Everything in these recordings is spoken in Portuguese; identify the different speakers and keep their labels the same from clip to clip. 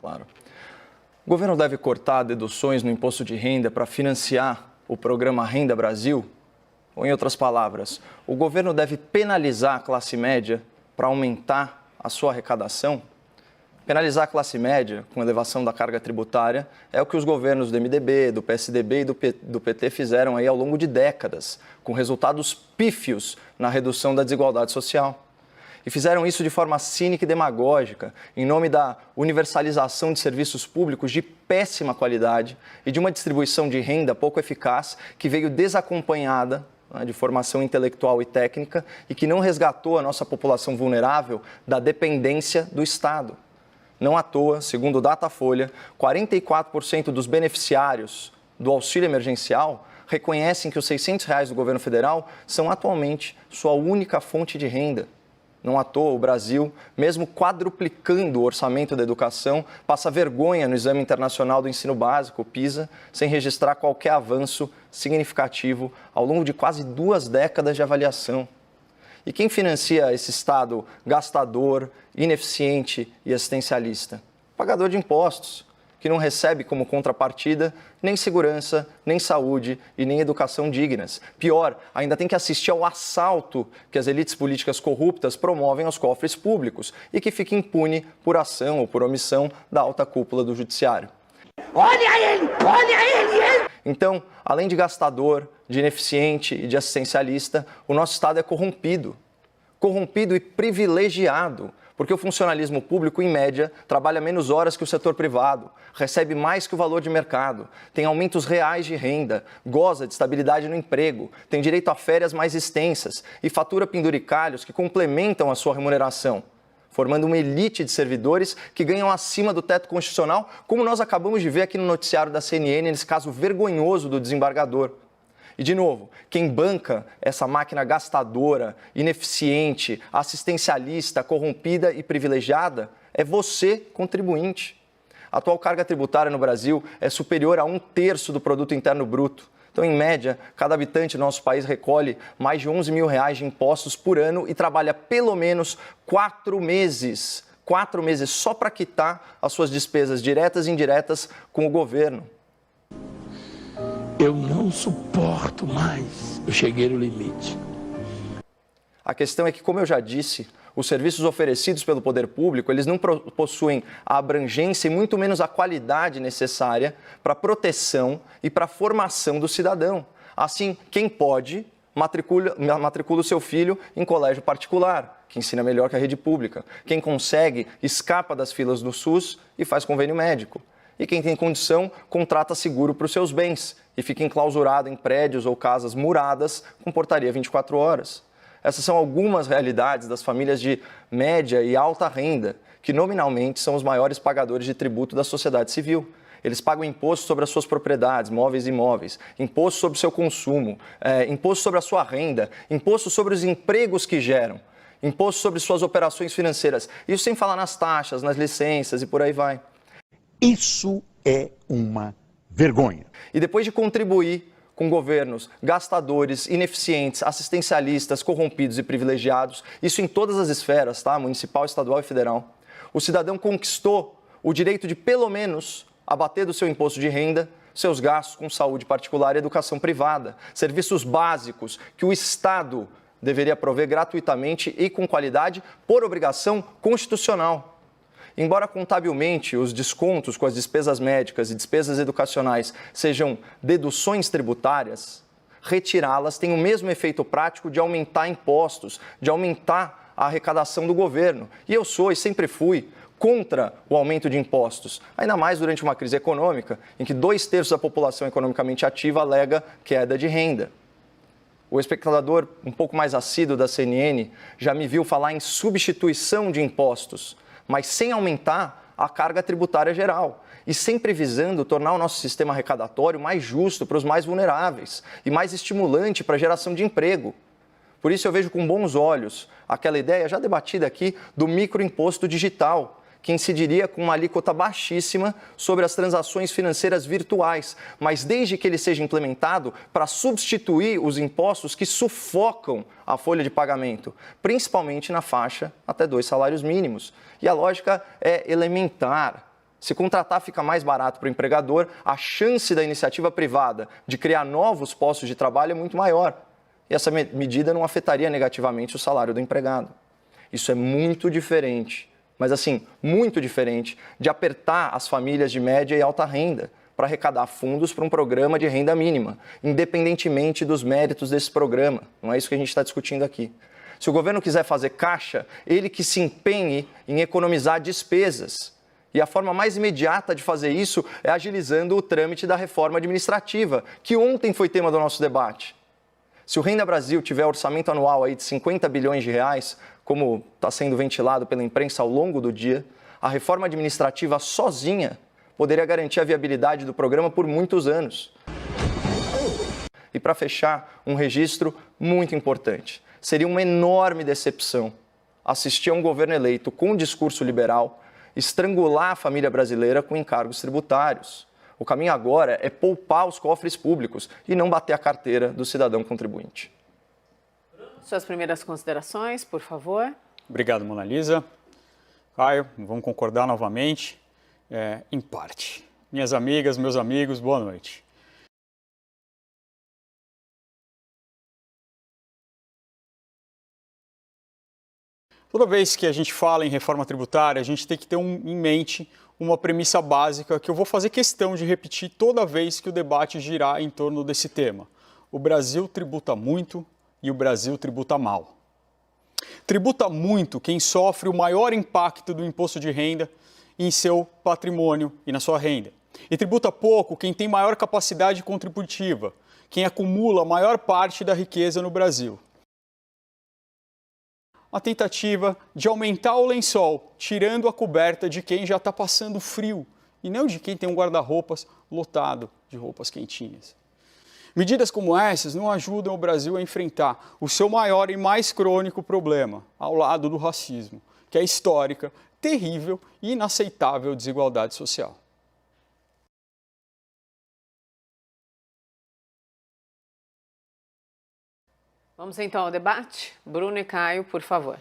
Speaker 1: Claro. O governo deve cortar deduções no imposto de renda para financiar o programa Renda Brasil? Ou, em outras palavras, o governo deve penalizar a classe média para aumentar a sua arrecadação? Penalizar a classe média com elevação da carga tributária é o que os governos do MDB, do PSDB e do PT fizeram aí ao longo de décadas, com resultados pífios na redução da desigualdade social. E fizeram isso de forma cínica e demagógica, em nome da universalização de serviços públicos de péssima qualidade e de uma distribuição de renda pouco eficaz que veio desacompanhada de formação intelectual e técnica e que não resgatou a nossa população vulnerável da dependência do Estado. Não à toa, segundo o Datafolha, 44% dos beneficiários do auxílio emergencial reconhecem que os R$600 do governo federal são atualmente sua única fonte de renda. Não à toa, o Brasil, mesmo quadruplicando o orçamento da educação, passa vergonha no Exame Internacional do Ensino Básico, o PISA, sem registrar qualquer avanço significativo ao longo de quase 2 décadas de avaliação. E quem financia esse Estado gastador, ineficiente e assistencialista? Pagador de impostos, que não recebe como contrapartida nem segurança, nem saúde e nem educação dignas. Pior, ainda tem que assistir ao assalto que as elites políticas corruptas promovem aos cofres públicos e que fica impune por ação ou por omissão da alta cúpula do judiciário. Olha ele! Olha ele! Então, além de gastador, de ineficiente e de assistencialista, o nosso Estado é corrompido. Corrompido e privilegiado, porque o funcionalismo público, em média, trabalha menos horas que o setor privado, recebe mais que o valor de mercado, tem aumentos reais de renda, goza de estabilidade no emprego, tem direito a férias mais extensas e fatura penduricalhos que complementam a sua remuneração, formando uma elite de servidores que ganham acima do teto constitucional, como nós acabamos de ver aqui no noticiário da CNN, nesse caso vergonhoso do desembargador. E, de novo, quem banca essa máquina gastadora, ineficiente, assistencialista, corrompida e privilegiada é você, contribuinte. A atual carga tributária no Brasil é superior a 1/3 do produto interno bruto. Então, em média, cada habitante do nosso país recolhe mais de R$11 mil de impostos por ano e trabalha pelo menos 4 meses. 4 meses só para quitar as suas despesas diretas e indiretas com o governo.
Speaker 2: Eu não suporto mais. Eu cheguei no limite.
Speaker 1: A questão é que, como eu já disse, os serviços oferecidos pelo poder público, eles não possuem a abrangência e muito menos a qualidade necessária para a proteção e para a formação do cidadão. Assim, quem pode, matricula o seu filho em colégio particular, que ensina melhor que a rede pública. Quem consegue, escapa das filas do SUS e faz convênio médico. E quem tem condição, contrata seguro para os seus bens e fica enclausurado em prédios ou casas muradas com portaria 24 horas. Essas são algumas realidades das famílias de média e alta renda, que nominalmente são os maiores pagadores de tributo da sociedade civil. Eles pagam imposto sobre as suas propriedades, móveis e imóveis, imposto sobre o seu consumo, imposto sobre a sua renda, imposto sobre os empregos que geram, imposto sobre suas operações financeiras. Isso sem falar nas taxas, nas licenças e por aí vai.
Speaker 3: Isso é uma vergonha.
Speaker 1: E depois de contribuir com governos gastadores, ineficientes, assistencialistas, corrompidos e privilegiados, isso em todas as esferas, tá? Municipal, estadual e federal, o cidadão conquistou o direito de, pelo menos, abater do seu imposto de renda seus gastos com saúde particular e educação privada, serviços básicos que o Estado deveria prover gratuitamente e com qualidade por obrigação constitucional. Embora contabilmente os descontos com as despesas médicas e despesas educacionais sejam deduções tributárias, retirá-las tem o mesmo efeito prático de aumentar impostos, de aumentar a arrecadação do governo. E eu sou e sempre fui contra o aumento de impostos, ainda mais durante uma crise econômica em que 2/3 da população economicamente ativa alega queda de renda. O espectador um pouco mais assíduo da CNN já me viu falar em substituição de impostos, mas sem aumentar a carga tributária geral e sempre visando tornar o nosso sistema arrecadatório mais justo para os mais vulneráveis e mais estimulante para a geração de emprego. Por isso eu vejo com bons olhos aquela ideia já debatida aqui do microimposto digital, que incidiria com uma alíquota baixíssima sobre as transações financeiras virtuais, mas desde que ele seja implementado para substituir os impostos que sufocam a folha de pagamento, principalmente na faixa até 2 salários mínimos. E a lógica é elementar. Se contratar fica mais barato para o empregador, a chance da iniciativa privada de criar novos postos de trabalho é muito maior. E essa medida não afetaria negativamente o salário do empregado. Isso é muito diferente, mas assim, muito diferente de apertar as famílias de média e alta renda para arrecadar fundos para um programa de renda mínima, independentemente dos méritos desse programa. Não é isso que a gente está discutindo aqui. Se o governo quiser fazer caixa, ele que se empenhe em economizar despesas. E a forma mais imediata de fazer isso é agilizando o trâmite da reforma administrativa, que ontem foi tema do nosso debate. Se o Renda Brasil tiver orçamento anual aí de 50 bilhões de reais, como está sendo ventilado pela imprensa ao longo do dia, a reforma administrativa sozinha poderia garantir a viabilidade do programa por muitos anos. E para fechar, um registro muito importante. Seria uma enorme decepção assistir a um governo eleito com um discurso liberal estrangular a família brasileira com encargos tributários. O caminho agora é poupar os cofres públicos e não bater a carteira do cidadão contribuinte.
Speaker 4: Suas primeiras considerações, por favor.
Speaker 5: Obrigado, Mona Lisa. Caio, vamos concordar novamente, em parte. Minhas amigas, meus amigos, boa noite. Toda vez que a gente fala em reforma tributária, a gente tem que ter em mente uma premissa básica que eu vou fazer questão de repetir toda vez que o debate girar em torno desse tema. O Brasil tributa muito e o Brasil tributa mal. Tributa muito quem sofre o maior impacto do imposto de renda em seu patrimônio e na sua renda. E tributa pouco quem tem maior capacidade contributiva, quem acumula a maior parte da riqueza no Brasil. A tentativa de aumentar o lençol, tirando a coberta de quem já está passando frio e não de quem tem um guarda-roupas lotado de roupas quentinhas. Medidas como essas não ajudam o Brasil a enfrentar o seu maior e mais crônico problema, ao lado do racismo, que é a histórica, terrível e inaceitável desigualdade social.
Speaker 4: Vamos então ao debate. Bruno e Caio, por favor.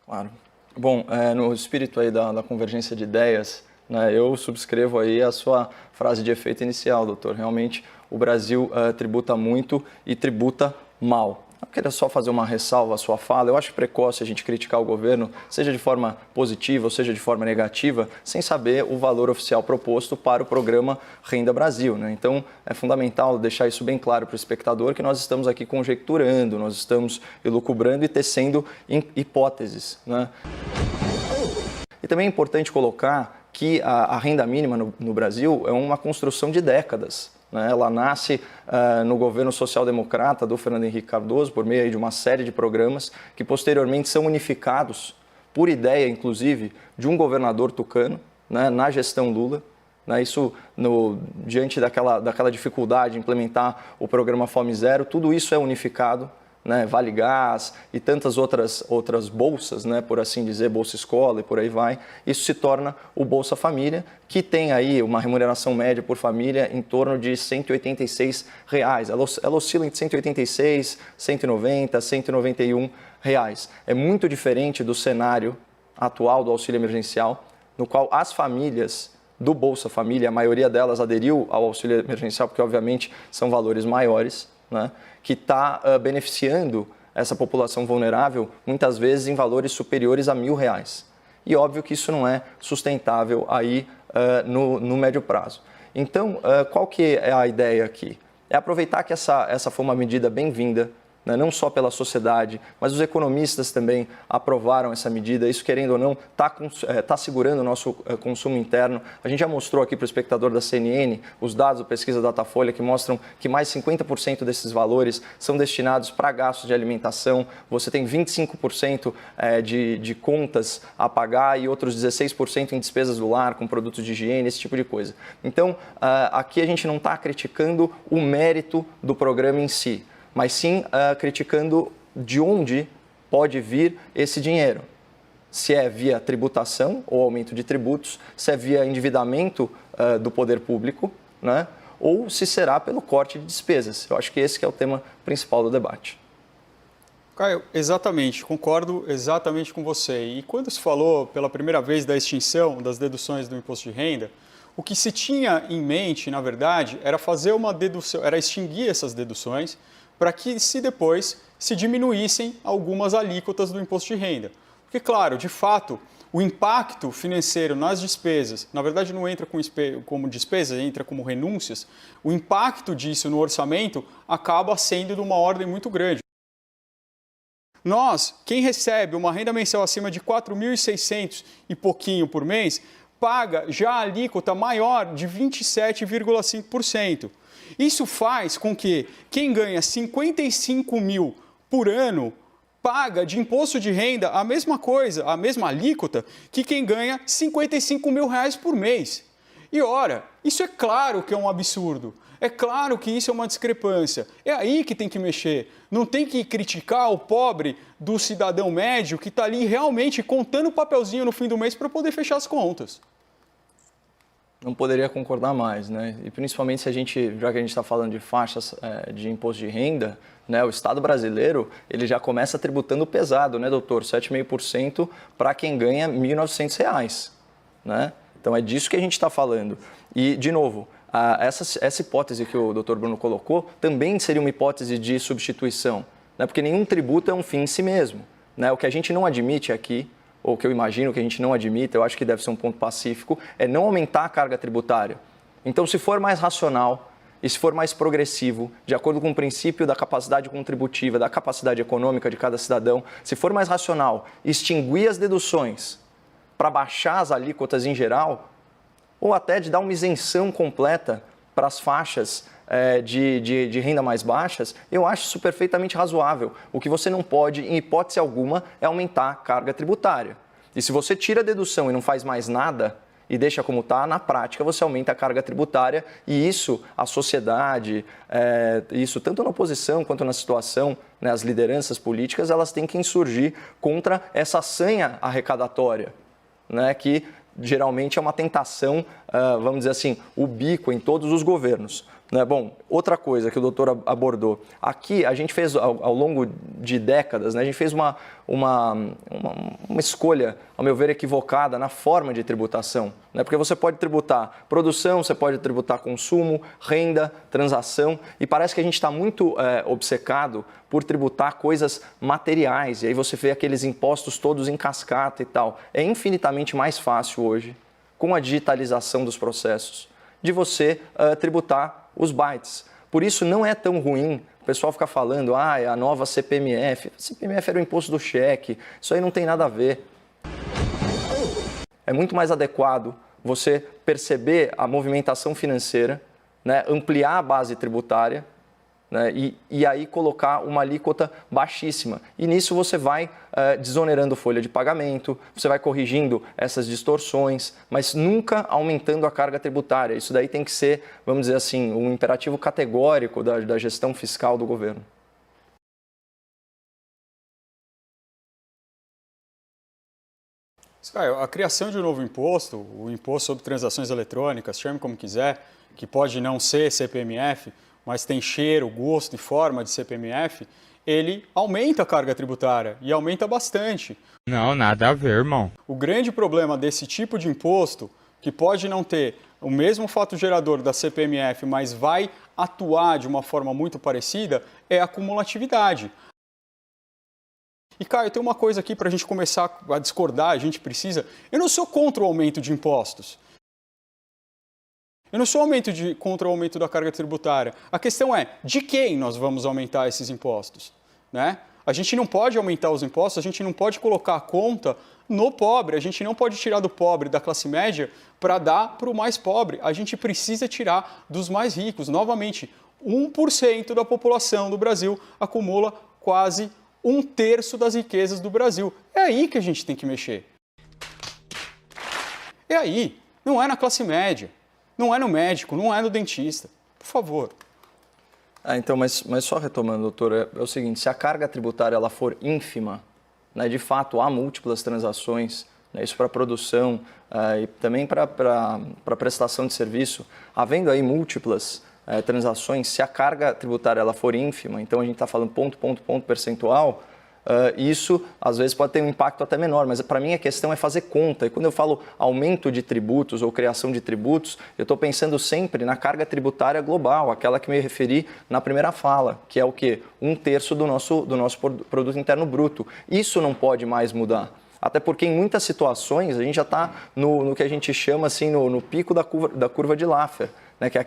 Speaker 1: Claro. Bom, no espírito aí da convergência de ideias, né, eu subscrevo aí a sua frase de efeito inicial, doutor. Realmente, o Brasil tributa muito e tributa mal. Eu queria só fazer uma ressalva à sua fala. Eu acho precoce a gente criticar o governo, seja de forma positiva ou seja de forma negativa, sem saber o valor oficial proposto para o programa Renda Brasil, né? Então, é fundamental deixar isso bem claro para o espectador que nós estamos aqui conjecturando, nós estamos elucubrando e tecendo hipóteses, né? E também é importante colocar que a renda mínima no Brasil é uma construção de décadas. Ela nasce no governo social-democrata do Fernando Henrique Cardoso, por meio de uma série de programas que posteriormente são unificados por ideia, inclusive, de um governador tucano, né, na gestão Lula. Isso, diante daquela dificuldade de implementar o programa Fome Zero, tudo isso é unificado, né, Vale Gás e tantas outras bolsas, né, por assim dizer, Bolsa Escola e por aí vai. Isso se torna o Bolsa Família, que tem aí uma remuneração média por família em torno de R$ 186. Ela oscila entre 186, 190, 191 reais. É muito diferente do cenário atual do auxílio emergencial, no qual as famílias do Bolsa Família, a maioria delas aderiu ao auxílio emergencial, porque obviamente são valores maiores, né, que está beneficiando essa população vulnerável, muitas vezes em valores superiores a R$ 1.000. E óbvio que isso não é sustentável aí no médio prazo. Então, qual que é a ideia aqui? É aproveitar que essa foi uma medida bem-vinda, né, não só pela sociedade, mas os economistas também aprovaram essa medida. Isso, querendo ou não, está segurando o nosso consumo interno. A gente já mostrou aqui para o espectador da CNN os dados da pesquisa Datafolha que mostram que mais 50% desses valores são destinados para gastos de alimentação. Você tem 25% de contas a pagar e outros 16% em despesas do lar, com produtos de higiene, esse tipo de coisa. Então, aqui a gente não está criticando o mérito do programa em si, mas sim criticando de onde pode vir esse dinheiro. Se é via tributação ou aumento de tributos, se é via endividamento do poder público, né, ou se será pelo corte de despesas. Eu acho que esse que é o tema principal do debate.
Speaker 5: Caio, exatamente, concordo exatamente com você. E quando se falou pela primeira vez da extinção das deduções do imposto de renda, o que se tinha em mente, na verdade, era fazer uma dedução, era extinguir essas deduções para que depois se diminuíssem algumas alíquotas do imposto de renda. Porque, claro, de fato, o impacto financeiro nas despesas, na verdade não entra como despesas, entra como renúncias, o impacto disso no orçamento acaba sendo de uma ordem muito grande. Nós, quem recebe uma renda mensal acima de 4.600 e pouquinho por mês, paga já a alíquota maior de 27,5%. Isso faz com que quem ganha 55 mil por ano paga de imposto de renda a mesma coisa, a mesma alíquota, que quem ganha 55 mil reais por mês. E ora, isso é claro que é um absurdo. É claro que isso é uma discrepância. É aí que tem que mexer. Não tem que criticar o pobre do cidadão médio que está ali realmente contando o papelzinho no fim do mês para poder fechar as contas.
Speaker 1: Não poderia concordar mais, né? E principalmente se já que a gente está falando de faixas de imposto de renda, né, o Estado brasileiro ele já começa tributando pesado, né, doutor? 7,5% para quem ganha R$ 1.900, né? Então é disso que a gente está falando. E, de novo, essa hipótese que o doutor Bruno colocou também seria uma hipótese de substituição, né? Porque nenhum tributo é um fim em si mesmo, né? O que a gente não admite aqui, ou que eu imagino que a gente não admita, eu acho que deve ser um ponto pacífico, é não aumentar a carga tributária. Então, se for mais racional e se for mais progressivo, de acordo com o princípio da capacidade contributiva, da capacidade econômica de cada cidadão, se for mais racional extinguir as deduções para baixar as alíquotas em geral, ou até de dar uma isenção completa para as faixas de renda mais baixas, eu acho isso perfeitamente razoável. O que você não pode, em hipótese alguma, é aumentar a carga tributária. E se você tira a dedução e não faz mais nada e deixa como está, na prática você aumenta a carga tributária e isso, a sociedade, isso tanto na oposição quanto na situação, né, as lideranças políticas, elas têm que insurgir contra essa sanha arrecadatória, né, que geralmente é uma tentação, vamos dizer assim, ubíqua em todos os governos. Bom, outra coisa que o doutor abordou, aqui a gente fez ao longo de décadas, né, a gente fez uma escolha, ao meu ver, equivocada na forma de tributação, né, porque você pode tributar produção, você pode tributar consumo, renda, transação, e parece que a gente está muito obcecado por tributar coisas materiais, e aí você vê aqueles impostos todos em cascata e tal. É infinitamente mais fácil hoje, com a digitalização dos processos, de você tributar os bytes. Por isso não é tão ruim o pessoal ficar falando, é a nova CPMF. CPMF era o imposto do cheque, isso aí não tem nada a ver. É muito mais adequado você perceber a movimentação financeira, né, ampliar a base tributária, né, e aí colocar uma alíquota baixíssima. E nisso você vai desonerando folha de pagamento, você vai corrigindo essas distorções, mas nunca aumentando a carga tributária. Isso daí tem que ser, vamos dizer assim, um imperativo categórico da gestão fiscal do governo.
Speaker 5: Caio, a criação de um novo imposto, o imposto sobre transações eletrônicas, chame como quiser, que pode não ser CPMF, mas tem cheiro, gosto e forma de CPMF, ele aumenta a carga tributária e aumenta bastante.
Speaker 6: Não, nada a ver, irmão.
Speaker 5: O grande problema desse tipo de imposto, que pode não ter o mesmo fato gerador da CPMF, mas vai atuar de uma forma muito parecida, é a cumulatividade. E, Caio, tem uma coisa aqui para a gente começar a discordar, a gente precisa... Eu não sou contra o aumento de impostos. Eu não sou contra o aumento da carga tributária. A questão é, de quem nós vamos aumentar esses impostos? Né? A gente não pode aumentar os impostos, a gente não pode colocar a conta no pobre, a gente não pode tirar do pobre, da classe média, para dar para o mais pobre. A gente precisa tirar dos mais ricos. Novamente, 1% da população do Brasil acumula quase 1/3 das riquezas do Brasil. É aí que a gente tem que mexer. É aí, não é na classe média. Não é no médico, não é no dentista. Por favor.
Speaker 1: Então, mas só retomando, doutor, é o seguinte, se a carga tributária ela for ínfima, né, de fato há múltiplas transações, né, isso para produção e também para prestação de serviço, havendo aí múltiplas transações, se a carga tributária ela for ínfima, então a gente está falando ponto percentual, isso às vezes pode ter um impacto até menor, mas para mim a questão é fazer conta. E quando eu falo aumento de tributos ou criação de tributos, eu estou pensando sempre na carga tributária global, aquela que me referi na primeira fala, que é o quê? 1/3 do nosso produto interno bruto. Isso não pode mais mudar. Até porque em muitas situações a gente já está no que a gente chama assim, no pico da curva de Laffer, né? Que é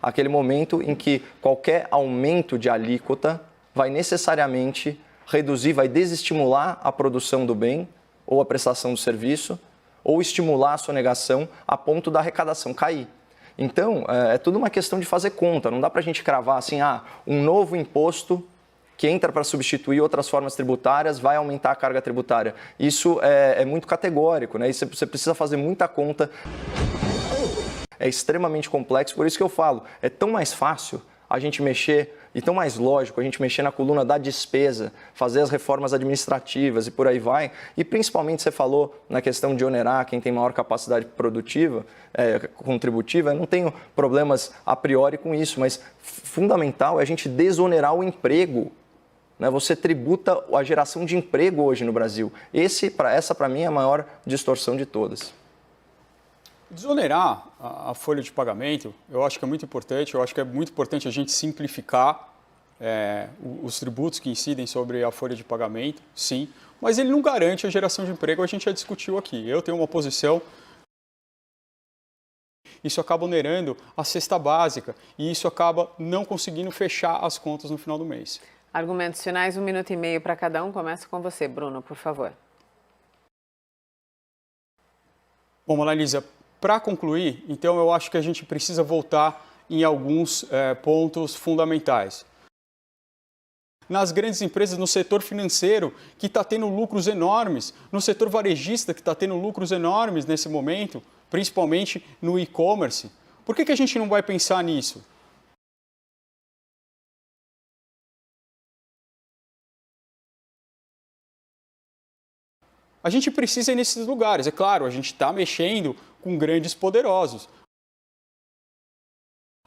Speaker 1: aquele momento em que qualquer aumento de alíquota vai necessariamente reduzir, vai desestimular a produção do bem ou a prestação do serviço, ou estimular a sonegação a ponto da arrecadação cair. Então, é tudo uma questão de fazer conta, não dá para a gente cravar assim, um novo imposto que entra para substituir outras formas tributárias vai aumentar a carga tributária. Isso é muito categórico, né? E você precisa fazer muita conta. É extremamente complexo, por isso que eu falo, é tão mais fácil a gente mexer e tão mais lógico a gente mexer na coluna da despesa, fazer as reformas administrativas e por aí vai. E principalmente você falou na questão de onerar quem tem maior capacidade produtiva, contributiva. Eu não tenho problemas a priori com isso, mas fundamental é a gente desonerar o emprego. Né? Você tributa a geração de emprego hoje no Brasil. Essa para mim é a maior distorção de todas.
Speaker 5: Desonerar a folha de pagamento, eu acho que é muito importante. Eu acho que é muito importante a gente simplificar os tributos que incidem sobre a folha de pagamento, sim. Mas ele não garante a geração de emprego, a gente já discutiu aqui. Eu tenho uma posição, isso acaba onerando a cesta básica e isso acaba não conseguindo fechar as contas no final do mês.
Speaker 4: Argumentos finais, 1 minuto e meio para cada um. Começa com você, Bruno, por favor.
Speaker 5: Bom, Monalisa, para concluir, então eu acho que a gente precisa voltar em alguns pontos fundamentais. Nas grandes empresas, no setor financeiro, que está tendo lucros enormes, no setor varejista, que está tendo lucros enormes nesse momento, principalmente no e-commerce, por que a gente não vai pensar nisso? A gente precisa ir nesses lugares. É claro, a gente está mexendo com grandes poderosos.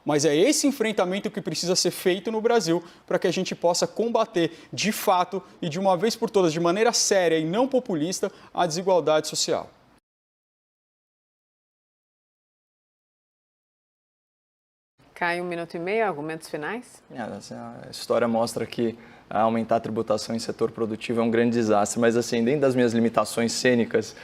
Speaker 5: Mas é esse enfrentamento que precisa ser feito no Brasil para que a gente possa combater de fato e de uma vez por todas, de maneira séria e não populista, a desigualdade social.
Speaker 4: Caio, 1 minuto e meio, argumentos finais?
Speaker 1: A história mostra que aumentar a tributação em setor produtivo é um grande desastre, mas assim, dentro das minhas limitações cênicas,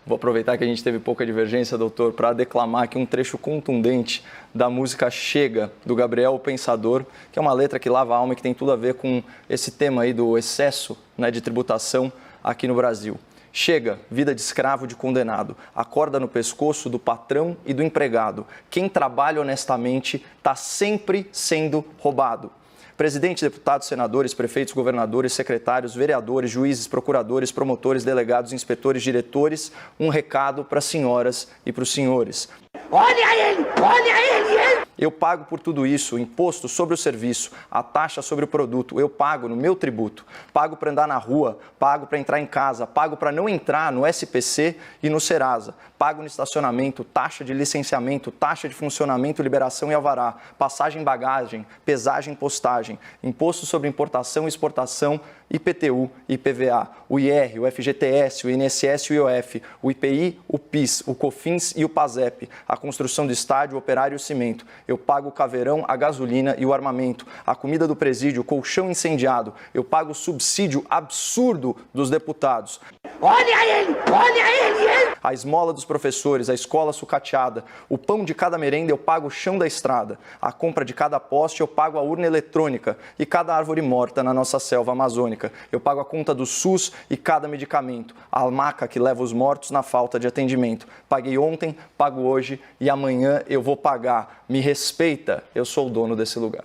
Speaker 1: vou aproveitar que a gente teve pouca divergência, doutor, para declamar aqui um trecho contundente da música Chega, do Gabriel o Pensador, que é uma letra que lava a alma e que tem tudo a ver com esse tema aí do excesso, né, de tributação aqui no Brasil. Chega, vida de escravo, de condenado, a corda no pescoço do patrão e do empregado. Quem trabalha honestamente está sempre sendo roubado. Presidente, deputados, senadores, prefeitos, governadores, secretários, vereadores, juízes, procuradores, promotores, delegados, inspetores, diretores, um recado para as senhoras e para os senhores. Olha ele! Eu pago por tudo isso, o imposto sobre o serviço, a taxa sobre o produto, eu pago no meu tributo. Pago para andar na rua, pago para entrar em casa, pago para não entrar no SPC e no Serasa. Pago no estacionamento, taxa de licenciamento, taxa de funcionamento, liberação e alvará, passagem, bagagem, pesagem, postagem, imposto sobre importação e exportação, IPTU, IPVA, o IR, o FGTS, o INSS e o IOF, o IPI, o PIS, o COFINS e o PASEP, a construção do estádio, o operário e o cimento. Eu pago o caveirão, a gasolina e o armamento, a comida do presídio, o colchão incendiado. Eu pago o subsídio absurdo dos deputados. Olha ele! A esmola dos professores, a escola sucateada, o pão de cada merenda eu pago o chão da estrada, a compra de cada poste eu pago a urna eletrônica e cada árvore morta na nossa selva amazônica. Eu pago a conta do SUS e cada medicamento, a maca que leva os mortos na falta de atendimento. Paguei ontem, pago hoje e amanhã eu vou pagar. Me respeita, eu sou o dono desse lugar.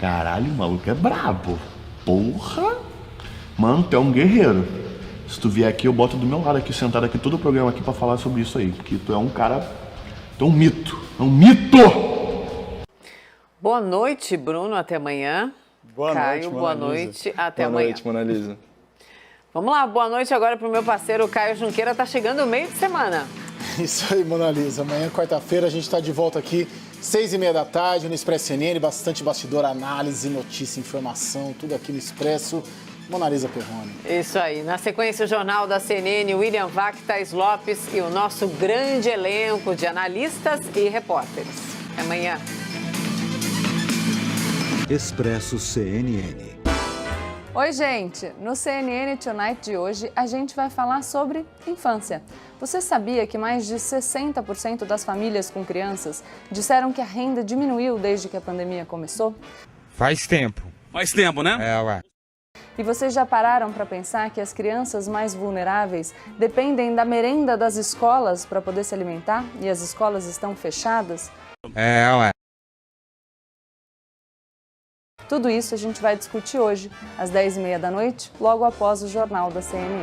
Speaker 7: Caralho, o maluco é brabo. Porra! Mano, tu é um guerreiro. Se tu vier aqui, eu boto do meu lado aqui, sentado aqui, todo o programa aqui pra falar sobre isso aí. Porque tu é um cara... Tu é um mito. É um mito!
Speaker 4: Boa noite, Bruno. Até amanhã.
Speaker 5: Boa
Speaker 4: Caio,
Speaker 5: noite,
Speaker 4: boa
Speaker 5: Monalisa.
Speaker 4: noite. Até
Speaker 1: Boa
Speaker 4: amanhã.
Speaker 1: noite, Monalisa.
Speaker 4: Vamos lá, boa noite agora para o meu parceiro Caio Junqueira. Tá chegando o meio de semana.
Speaker 8: Isso aí, Mona Lisa. Amanhã, quarta-feira, a gente está de volta aqui, 6h30 da tarde, no Expresso CNN. Bastante bastidor, análise, notícia, informação, tudo aqui no Expresso. Mona Lisa Perrone.
Speaker 4: Isso aí. Na sequência, o Jornal da CNN, William Vac, Thaís Lopes e o nosso grande elenco de analistas e repórteres. Até amanhã.
Speaker 9: Expresso CNN.
Speaker 10: Oi, gente! No CNN Tonight de hoje, a gente vai falar sobre infância. Você sabia que mais de 60% das famílias com crianças disseram que a renda diminuiu desde que a pandemia começou?
Speaker 6: Faz tempo.
Speaker 11: Faz tempo, né?
Speaker 6: É, ué.
Speaker 10: E vocês já pararam para pensar que as crianças mais vulneráveis dependem da merenda das escolas para poder se alimentar e as escolas estão fechadas?
Speaker 6: É, ué.
Speaker 10: Tudo isso a gente vai discutir hoje, às 10h30 da noite, logo após o Jornal da CNN.